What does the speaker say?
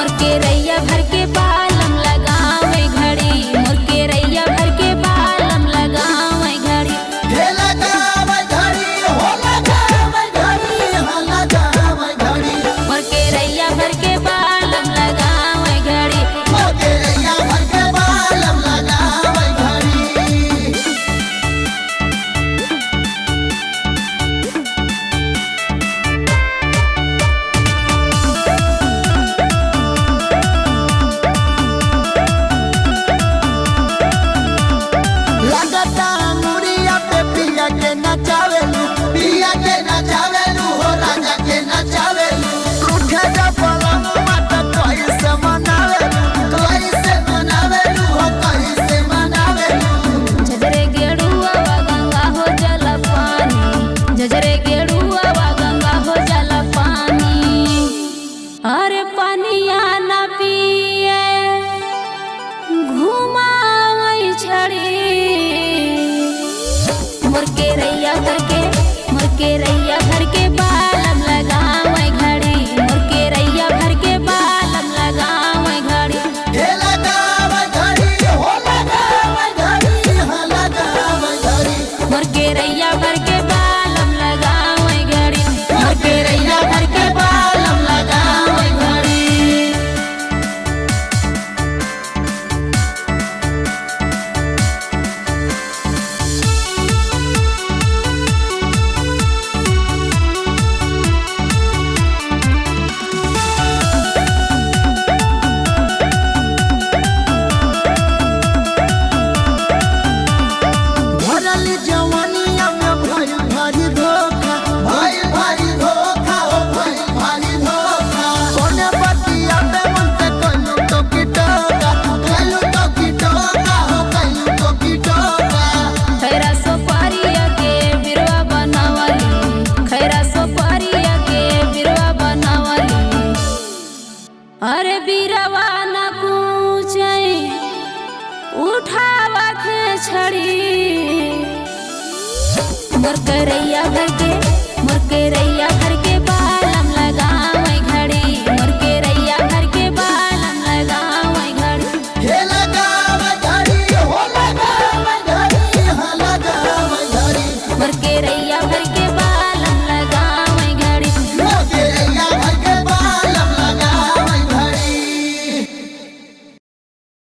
मोर के रैया भर के बालम लगावे घड़ी, मोर के रैया भर के बालम लगावे घड़ी। हे लगावे घड़ी हो लगावे घड़ी हो लगावे घड़ी। मोर के रैया भर के बालम लगावे घड़ी। मोर के रैया भर के बालम लगावे घड़ी। लगता मुड़िया पे पिया के नचावेलू, पिया के नचावेलू हो राजा के नचावेलू। रूठे जा पलंग मत कैसे मनावेलू, कैसे मनावेलू हो कैसे मनावेलू। झजरे गेड़ुआ वा गंगा हो जल पानी, झजरे गेड़ुआ वा गंगा हो जल पानी। अरे पानिया न पिए घुमावई छड़ी। मोर के रैया भर के, मोर के रैया भर के बालम लगावे घड़ी, मोर के रैया भर के बालम लगावे घड़ी। हे लगावे घड़ी हो लगावे घड़ी हो लगावे घड़ी। मोर के रैया भर के बालम लगावे घड़ी, मोर के रैया भर के बालम लगावे घड़ी। भरल जवानिया में भइल भारी धोखा, भइल भारी धोखा हो भइल भारी धोखा। कोने बतिया पे मन से कइलू तो की टोका, कइलू तो की टोका हो कइलू तो की टोका। खैरा सोपारिया के बिरवा बनावली, खैरा सोपारिया के बिरवा बनावली। अरे बिरवा न कूचे उठावा छड़ी। मोर करैया भर के